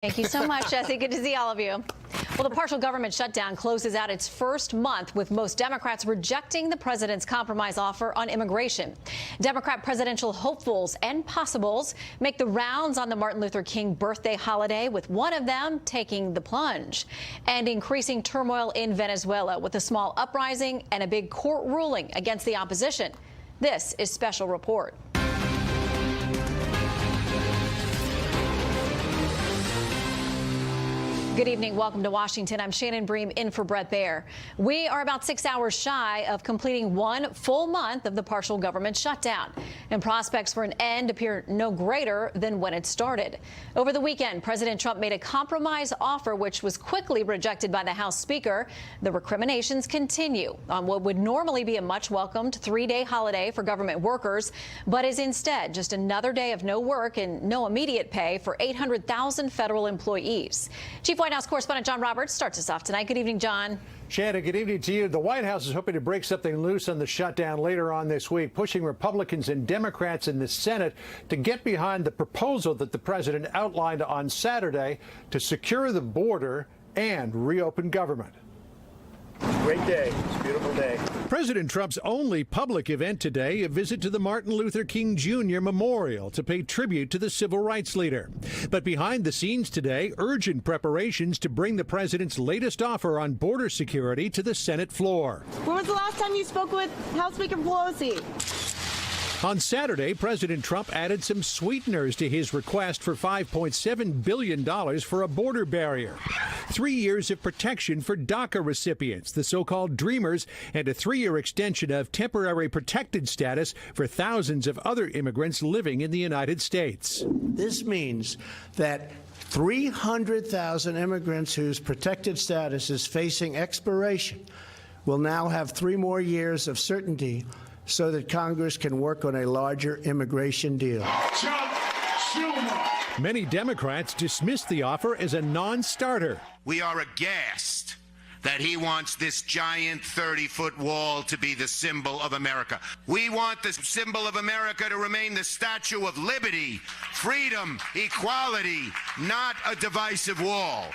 Thank you so much, Jesse. Good to see all of you. Well, the partial government shutdown closes out its first month with most Democrats rejecting the president's compromise offer on immigration. Democrat presidential hopefuls and possibles make the rounds on the Martin Luther King birthday holiday, with one of them taking the plunge. And increasing turmoil in Venezuela with a small uprising and a big court ruling against the opposition. This is Special Report. Good evening. Welcome to Washington. I'm Shannon Bream in for Brett Baer. We are about 6 hours shy of completing one full month of the partial government shutdown, and prospects for an end appear no greater than when it started. Over the weekend, President Trump made a compromise offer which was quickly rejected by the House Speaker. The recriminations continue on what would normally be a much welcomed three-day holiday for government workers, but is instead just another day of no work and no immediate pay for 800,000 federal employees. Chief White House correspondent John Roberts starts us off tonight. Good evening, John. Shannon, good evening to you. The White House is hoping to break something loose on the shutdown later on this week, pushing Republicans and Democrats in the Senate to get behind the proposal that the president outlined on Saturday to secure the border and reopen government. Great day. It's a beautiful day. President Trump's only public event today, a visit to the Martin Luther King Jr. Memorial to pay tribute to the civil rights leader. But behind the scenes today, urgent preparations to bring the president's latest offer on border security to the Senate floor. When was the last time you spoke with House Speaker Pelosi? On Saturday, President Trump added some sweeteners to his request for $5.7 billion for a border barrier, 3 years of protection for DACA recipients, the so-called Dreamers, and a 3-year extension of temporary protected status for thousands of other immigrants living in the United States. This means that 300,000 immigrants whose protected status is facing expiration will now have 3 more years of certainty so that Congress can work on a larger immigration deal. Many Democrats dismissed the offer as a non-starter. We are aghast that he wants this giant 30-foot wall to be the symbol of America. We want the symbol of America to remain the Statue of Liberty, freedom, equality, not a divisive wall.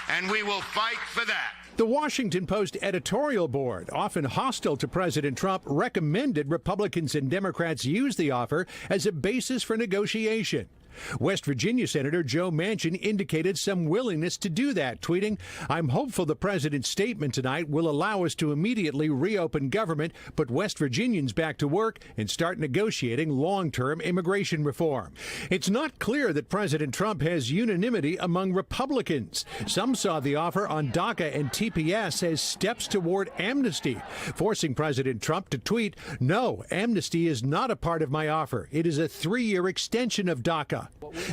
And we will fight for that. The Washington Post editorial board, often hostile to President Trump, recommended Republicans and Democrats use the offer as a basis for negotiation. West Virginia Senator Joe Manchin indicated some willingness to do that, tweeting, "I'm hopeful the president's statement tonight will allow us to immediately reopen government, put West Virginians back to work, and start negotiating long-term immigration reform." It's not clear that President Trump has unanimity among Republicans. Some saw the offer on DACA and TPS as steps toward amnesty, forcing President Trump to tweet, "No, amnesty is not a part of my offer. It is a 3-year extension of DACA."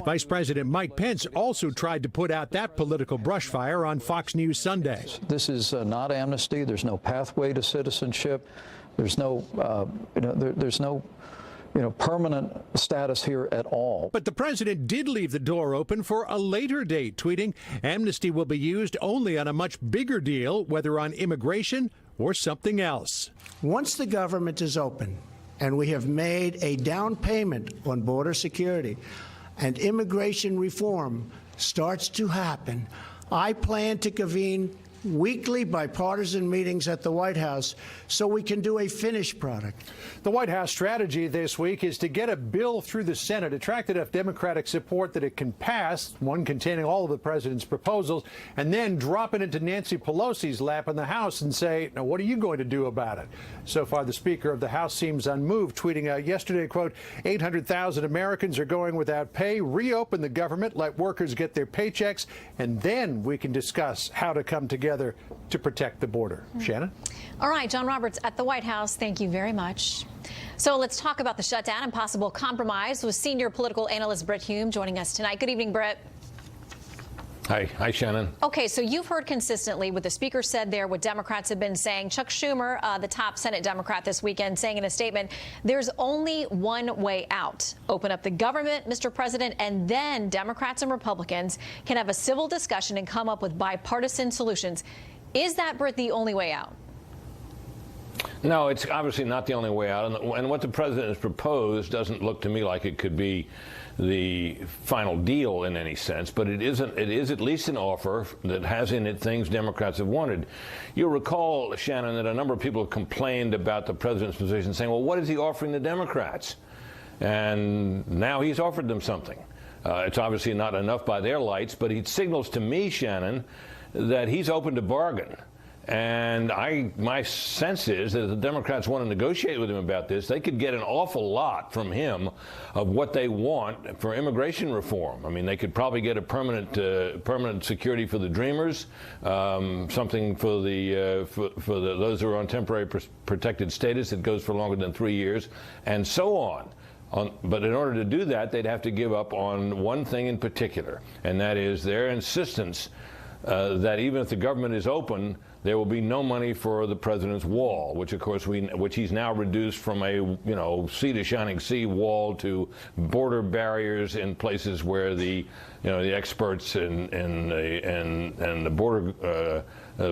Vice President Mike Pence also tried to put out that political brushfire on Fox News Sunday. This is not amnesty. There's no pathway to citizenship. There's no, there's no permanent status here at all. But the president did leave the door open for a later date, tweeting, "Amnesty will be used only on a much bigger deal, whether on immigration or something else." Once the government is open and we have made a down payment on border security, and immigration reform starts to happen, I plan to convene weekly bipartisan meetings at the White House so we can do a finished product. The White House strategy this week is to get a bill through the Senate, attract enough Democratic support that it can pass, one containing all of the president's proposals, and then drop it into Nancy Pelosi's lap in the House and say, "Now, what are you going to do about it?" So far, the Speaker of the House seems unmoved, tweeting out yesterday, quote, 800,000 Americans are going without pay. Reopen the government, let workers get their paychecks, and then we can discuss how to come together to protect the border. Shannon? All right, John Roberts at the White House, thank you very much. So let's talk about the shutdown and possible compromise with senior political analyst Brit Hume joining us tonight. Good evening, Brit. Hi, Shannon. Okay, so you've heard consistently what the Speaker said there, what Democrats have been saying. Chuck Schumer, the top Senate Democrat this weekend, saying in a statement, there's only one way out. Open up the government, Mr. President, and then Democrats and Republicans can have a civil discussion and come up with bipartisan solutions. Is that, Brit, the only way out? No, it's obviously not the only way out. And what the president has proposed doesn't look to me like it could be the final deal in any sense, but it is at least an offer that has in it things Democrats have wanted. You'll recall, Shannon, that a number of people have complained about the president's position, saying, well, what is he offering the Democrats? And now he's offered them something. It's obviously not enough by their lights, but he signals to me, Shannon, that he's open to bargain. And my sense is that if the Democrats want to negotiate with him about this, they could get an awful lot from him of what they want for immigration reform. I mean, they could probably get a permanent security for the Dreamers, something for those who are on temporary protected status that goes for longer than 3 years, and so on. But in order to do that, they'd have to give up on one thing in particular, and that is their insistence that even if the government is open, there will be no money for the president's wall, which of course which he's now reduced from a sea to shining sea wall to border barriers in places where the experts and the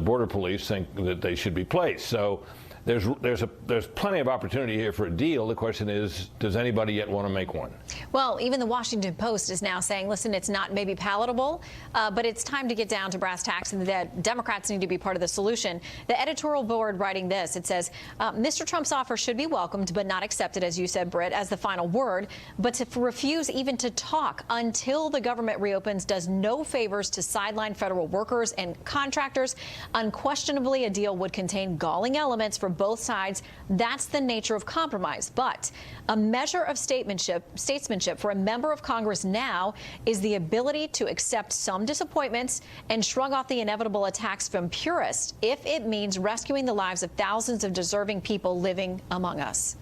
border police think that they should be placed. So there's plenty of opportunity here for a deal. The question is, does anybody yet want to make one? Well, even the Washington Post is now saying, listen, it's not maybe palatable, but it's time to get down to brass tacks, and that Democrats need to be part of the solution. The editorial board writing this, it says, Mr. Trump's offer should be welcomed but not accepted, as you said, Britt, as the final word. But to refuse even to talk until the government reopens does no favors to sideline federal workers and contractors. Unquestionably, a deal would contain galling elements for both sides. That's the nature of compromise. But a measure of statesmanship for a member of Congress now is the ability to accept some disappointments and shrug off the inevitable attacks from purists if it means rescuing the lives of thousands of deserving people living among us.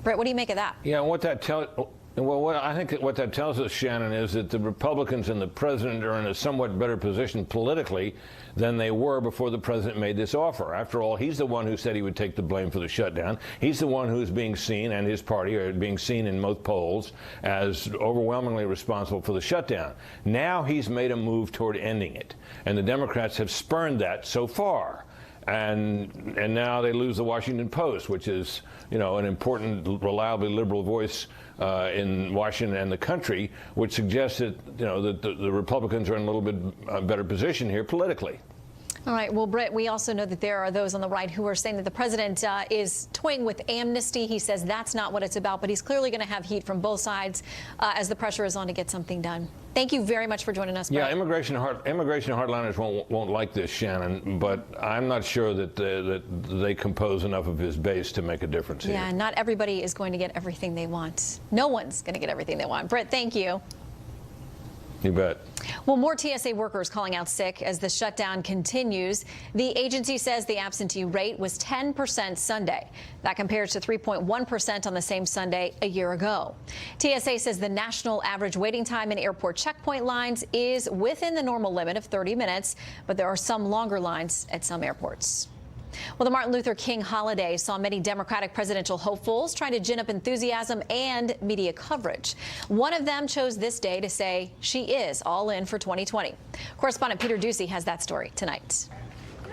Britt, what do you make of that? Yeah, I think that what that tells us, Shannon, is that the Republicans and the president are in a somewhat better position politically than they were before the president made this offer. After all, he's the one who said he would take the blame for the shutdown. He's the one who's being seen, and his party are being seen in most polls, as overwhelmingly responsible for the shutdown. Now he's made a move toward ending it, and the Democrats have spurned that so far. And now they lose the Washington Post, which is, an important, reliably liberal voice in Washington and the country, which suggests that, that the Republicans are in a little bit better position here politically. All right. Well, Britt, we also know that there are those on the right who are saying that the president is toying with amnesty. He says that's not what it's about, but he's clearly going to have heat from both sides as the pressure is on to get something done. Thank you very much for joining us, Britt. Yeah, immigration hardliners won't like this, Shannon, but I'm not sure that they compose enough of his base to make a difference here. Yeah, not everybody is going to get everything they want. No one's going to get everything they want. Britt, thank you. You bet. Well, more TSA workers calling out sick as the shutdown continues. The agency says the absentee rate was 10% Sunday. That compares to 3.1% on the same Sunday a year ago. TSA says the national average waiting time in airport checkpoint lines is within the normal limit of 30 minutes, but there are some longer lines at some airports. Well, the Martin Luther King holiday saw many Democratic presidential hopefuls trying to gin up enthusiasm and media coverage. One of them chose this day to say she is all in for 2020. Correspondent Peter Ducey has that story tonight.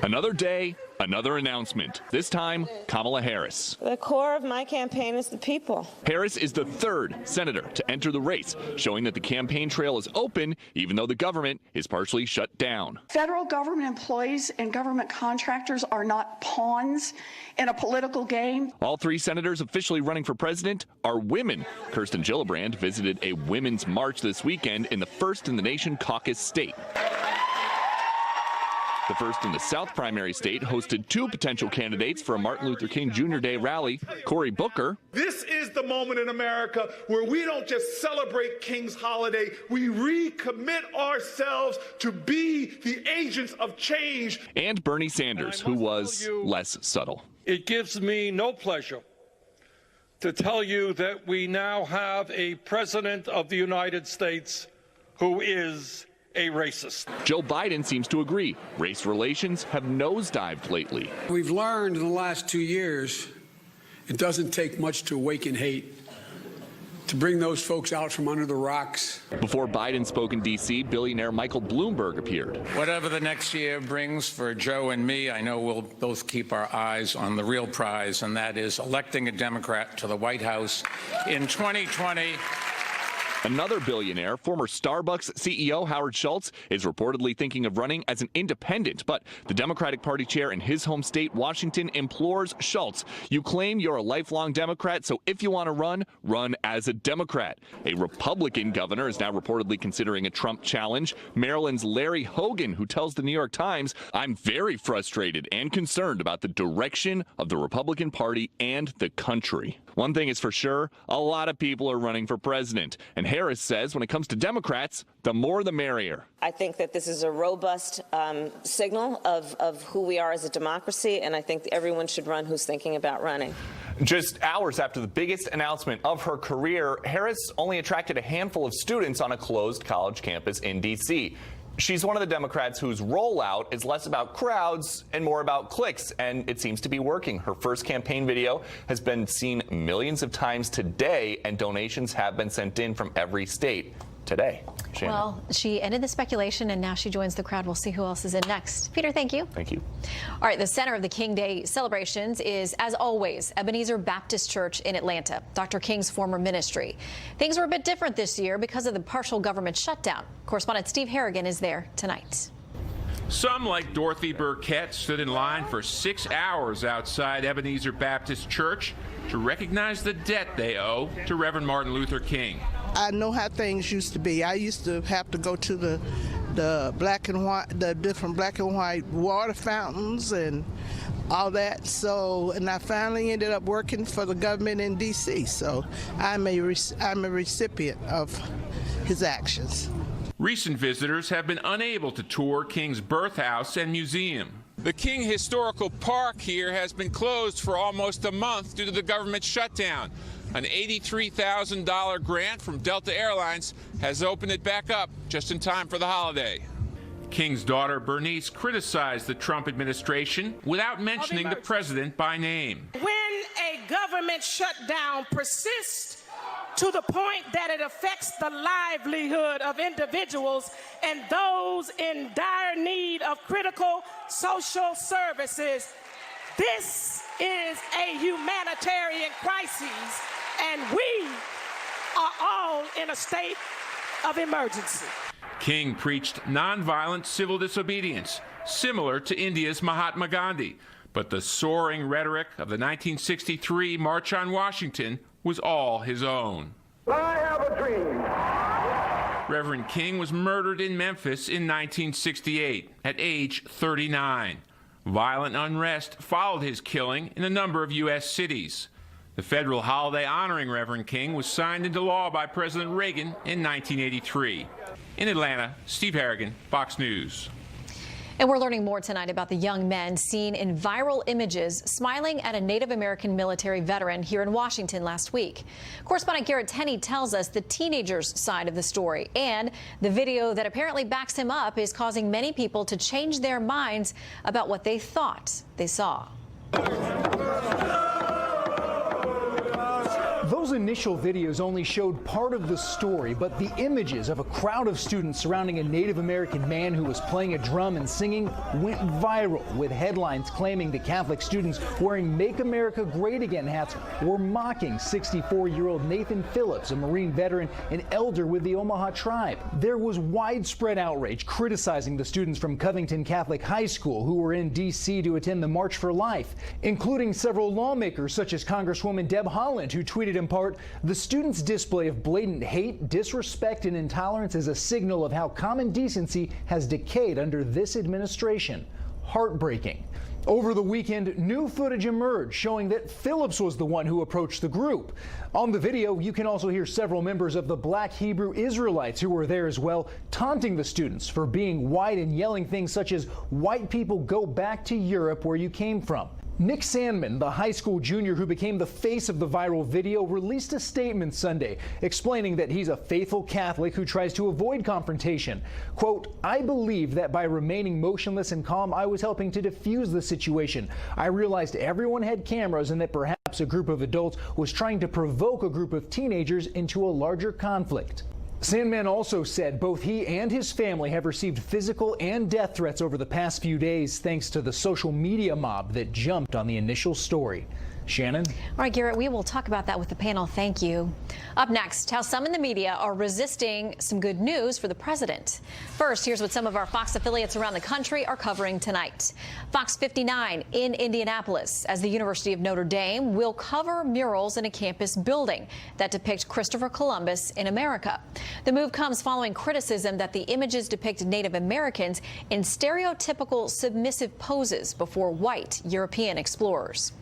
Another day, another announcement. This time, Kamala Harris. The core of my campaign is the people. Harris is the third senator to enter the race, showing that the campaign trail is open, even though the government is partially shut down. Federal government employees and government contractors are not pawns in a political game. All three senators officially running for president are women. Kirsten Gillibrand visited a women's march this weekend in the first in the nation caucus state. The first in the South primary state hosted two potential candidates for a Martin Luther King Jr. Day rally. Cory Booker. This is the moment in America where we don't just celebrate King's holiday, we recommit ourselves to be the agents of change. And Bernie Sanders, who was less subtle. It gives me no pleasure to tell you that we now have a president of the United States who is a racist. Joe Biden seems to agree. Race relations have nosedived lately. We've learned in the last 2 years it doesn't take much to awaken hate, to bring those folks out from under the rocks. Before Biden spoke in D.C., billionaire Michael Bloomberg appeared. Whatever the next year brings for Joe and me, I know we'll both keep our eyes on the real prize, and that is electing a Democrat to the White House in 2020 Another billionaire, former Starbucks CEO Howard Schultz, is reportedly thinking of running as an independent, but the Democratic Party chair in his home state, Washington, implores Schultz, you claim you're a lifelong Democrat, so if you want to run as a Democrat. A Republican governor is now reportedly considering a Trump challenge. Maryland's Larry Hogan, who tells the New York Times, I'm very frustrated and concerned about the direction of the Republican Party and the country. One thing is for sure, a lot of people are running for president. And Harris says when it comes to Democrats, the more the merrier. I think that this is a robust signal of who we are as a democracy, and I think everyone should run who's thinking about running. Just hours after the biggest announcement of her career, Harris only attracted a handful of students on a closed college campus in D.C. She's one of the Democrats whose rollout is less about crowds and more about clicks, and it seems to be working. Her first campaign video has been seen millions of times today, and donations have been sent in from every state today. Shannon. Well, she ended the speculation, and now she joins the crowd. We'll see who else is in next. Peter, thank you. Thank you. All right, the center of the King Day celebrations is, as always, Ebenezer Baptist Church in Atlanta, Dr. King's former ministry. Things were a bit different this year because of the partial government shutdown. Correspondent Steve Harrigan is there tonight. Some, like Dorothy Burkett, stood in line for 6 hours outside Ebenezer Baptist Church to recognize the debt they owe to Reverend Martin Luther King. I know how things used to be. I used to have to go to the black and white, the different black and white water fountains and all that. So, and I finally ended up working for the government in D.C. So I'm a recipient of his actions. Recent visitors have been unable to tour King's birthhouse and museum. The King Historical Park here has been closed for almost a month due to the government shutdown. An $83,000 grant from Delta Airlines has opened it back up just in time for the holiday. King's daughter Bernice criticized the Trump administration without mentioning the president by name. When a government shutdown persists to the point that it affects the livelihood of individuals and those in dire need of critical social services, this is a humanitarian crisis, and we are all in a state of emergency. King preached nonviolent civil disobedience, similar to India's Mahatma Gandhi, but the soaring rhetoric of the 1963 March on Washington was all his own. I have a dream. Reverend King was murdered in Memphis in 1968 at age 39. Violent unrest followed his killing in a number of U.S. cities. The federal holiday honoring Reverend King was signed into law by President Reagan in 1983. In Atlanta, Steve Harrigan, Fox News. And we're learning more tonight about the young men seen in viral images smiling at a Native American military veteran here in Washington last week. Correspondent Garrett Tenney tells us the teenager's side of the story, and the video that apparently backs him up is causing many people to change their minds about what they thought they saw. Those initial videos only showed part of the story, but the images of a crowd of students surrounding a Native American man who was playing a drum and singing went viral, with headlines claiming the Catholic students wearing Make America Great Again hats were mocking 64-year-old Nathan Phillips, a Marine veteran and elder with the Omaha tribe. There was widespread outrage criticizing the students from Covington Catholic High School who were in D.C. to attend the March for Life, including several lawmakers such as Congresswoman Deb Haaland, who tweeted in part, "The students' display of blatant hate, disrespect, and intolerance is a signal of how common decency has decayed under this administration. Heartbreaking." Over the weekend, new footage emerged showing that Phillips was the one who approached the group. On the video, you can also hear several members of the Black Hebrew Israelites who were there as well, taunting the students for being white and yelling things such as, "White people go back to Europe where you came from." Nick Sandman, the high school junior who became the face of the viral video, released a statement Sunday explaining that he's a faithful Catholic who tries to avoid confrontation. Quote, "I believe that by remaining motionless and calm, I was helping to diffuse the situation. I realized everyone had cameras and that perhaps a group of adults was trying to provoke a group of teenagers into a larger conflict." Sandman also said both he and his family have received physical and death threats over the past few days thanks to the social media mob that jumped on the initial story. Shannon? All right, Garrett, we will talk about that with the panel. Thank you. Up next, how some in the media are resisting some good news for the president. First, here's what some of our Fox affiliates around the country are covering tonight. Fox 59 in Indianapolis, as the University of Notre Dame will cover murals in a campus building that depict Christopher Columbus in America. The move comes following criticism that the images depict Native Americans in stereotypical submissive poses before white European explorers.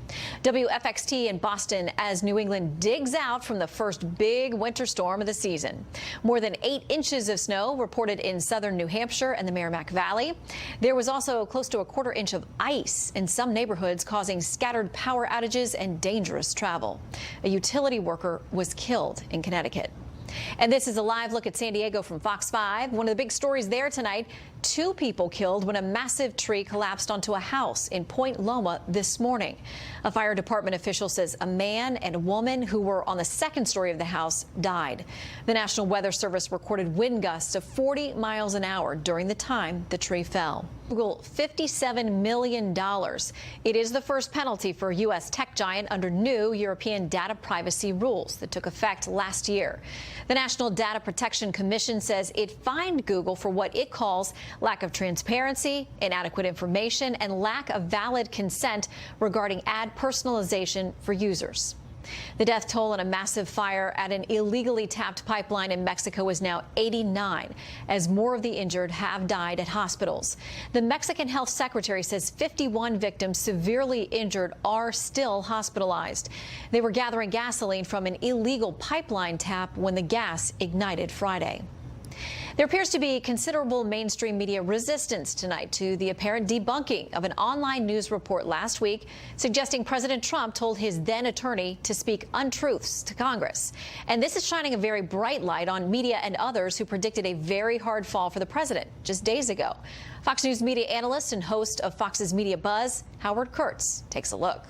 WFXT in Boston as New England digs out from the first big winter storm of the season. More than 8 inches of snow reported in southern New Hampshire and the Merrimack Valley. There was also close to a quarter inch of ice in some neighborhoods, causing scattered power outages and dangerous travel. A utility worker was killed in Connecticut. And this is a live look at San Diego from Fox 5. One of the big stories there tonight, 2 people killed when a massive tree collapsed onto a house in Point Loma this morning. A fire department official says a man and a woman who were on the second story of the house died. The National Weather Service recorded wind gusts of 40 miles an hour during the time the tree fell. Google $57 million. It is the first penalty for a U.S. tech giant under new European data privacy rules that took effect last year. The National Data Protection Commission says it fined Google for what it calls lack of transparency, inadequate information, and lack of valid consent regarding ad personalization for users. The death toll in a massive fire at an illegally tapped pipeline in Mexico is now 89, as more of the injured have died at hospitals. The Mexican health secretary says 51 victims severely injured are still hospitalized. They were gathering gasoline from an illegal pipeline tap when the gas ignited Friday. There appears to be considerable mainstream media resistance tonight to the apparent debunking of an online news report last week suggesting President Trump told his then attorney to speak untruths to Congress. And this is shining a very bright light on media and others who predicted a very hard fall for the president just days ago. Fox News media analyst and host of Fox's Media Buzz, Howard Kurtz, takes a look.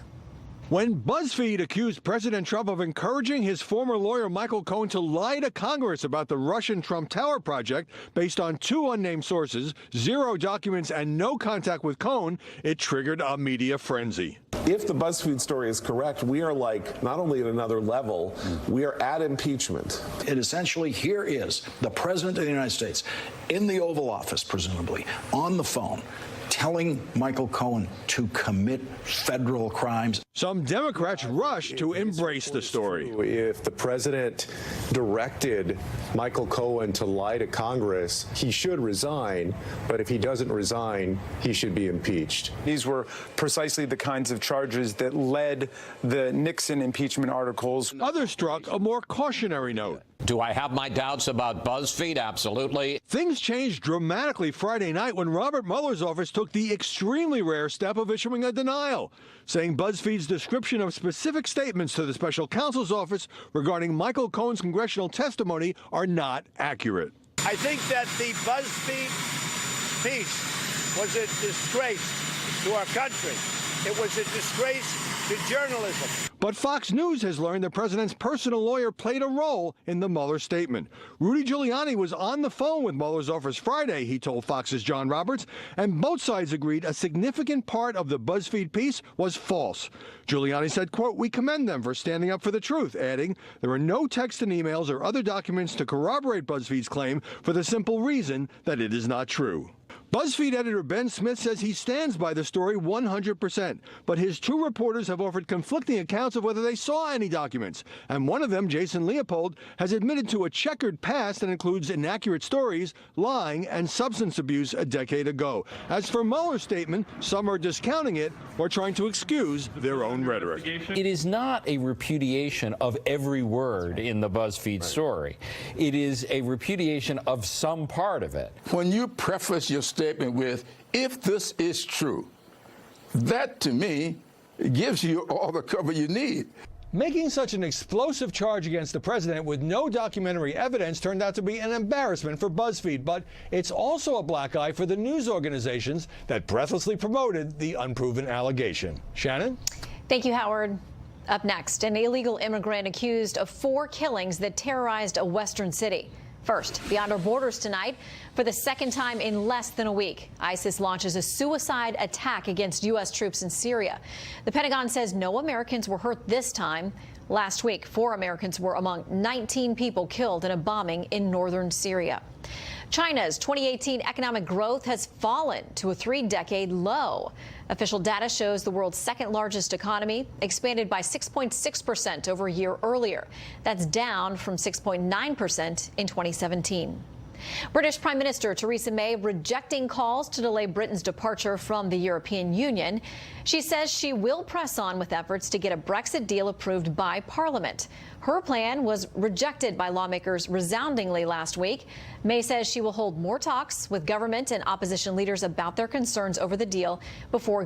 When BuzzFeed accused President Trump of encouraging his former lawyer Michael Cohen to lie to Congress about the Russian Trump Tower project based on 2 unnamed sources, 0 documents, and no contact with Cohen, it triggered a media frenzy. If the BuzzFeed story is correct, we are like not only at another level, we are at impeachment. And essentially, here is the President of the United States in the Oval Office, presumably, on the phone, telling Michael Cohen to commit federal crimes. Some Democrats rushed to embrace the story. If the president directed Michael Cohen to lie to Congress, he should resign. But if he doesn't resign, he should be impeached. These were precisely the kinds of charges that led the Nixon impeachment articles. Others struck a more cautionary note. Do I have my doubts about BuzzFeed? Absolutely. Things changed dramatically Friday night when Robert Mueller's office took the extremely rare step of issuing a denial, saying BuzzFeed's description of specific statements to the special counsel's office regarding Michael Cohen's congressional testimony are not accurate. I think that the BuzzFeed piece was a disgrace to our country. It was a disgrace to journalism. But Fox News has learned the president's personal lawyer played a role in the Mueller statement. Rudy Giuliani was on the phone with Mueller's office Friday, he told Fox's John Roberts, and both sides agreed a significant part of the BuzzFeed piece was false. Giuliani said, quote, "We commend them for standing up for the truth," adding, "There are no texts and emails or other documents to corroborate BuzzFeed's claim for the simple reason that it is not true." BuzzFeed editor Ben Smith says he stands by the story 100%, but his 2 reporters have offered conflicting accounts of whether they saw any documents, and one of them, Jason Leopold, has admitted to a checkered past that includes inaccurate stories, lying, and substance abuse a decade ago. As for Mueller's statement, some are discounting it or trying to excuse their own rhetoric. It is not a repudiation of every word in the BuzzFeed story. It is a repudiation of some part of it. When you preface your statement with, "If this is true," that to me gives you all the cover you need. Making such an explosive charge against the president with no documentary evidence turned out to be an embarrassment for BuzzFeed, but it's also a black eye for the news organizations that breathlessly promoted the unproven allegation. Shannon? Thank you, Howard. Up next, an illegal immigrant accused of 4 killings that terrorized a western city. First, beyond our borders tonight, for the second time in less than a week, ISIS launches a suicide attack against U.S. troops in Syria. The Pentagon says no Americans were hurt this time. Last week, 4 Americans were among 19 people killed in a bombing in northern Syria. China's 2018 economic growth has fallen to a 3-decade low. Official data shows the world's second largest economy expanded by 6.6% over a year earlier. That's down from 6.9% in 2017. British Prime Minister Theresa May rejecting calls to delay Britain's departure from the European Union. She says she will press on with efforts to get a Brexit deal approved by Parliament. Her plan was rejected by lawmakers resoundingly last week. May says she will hold more talks with government and opposition leaders about their concerns over the deal before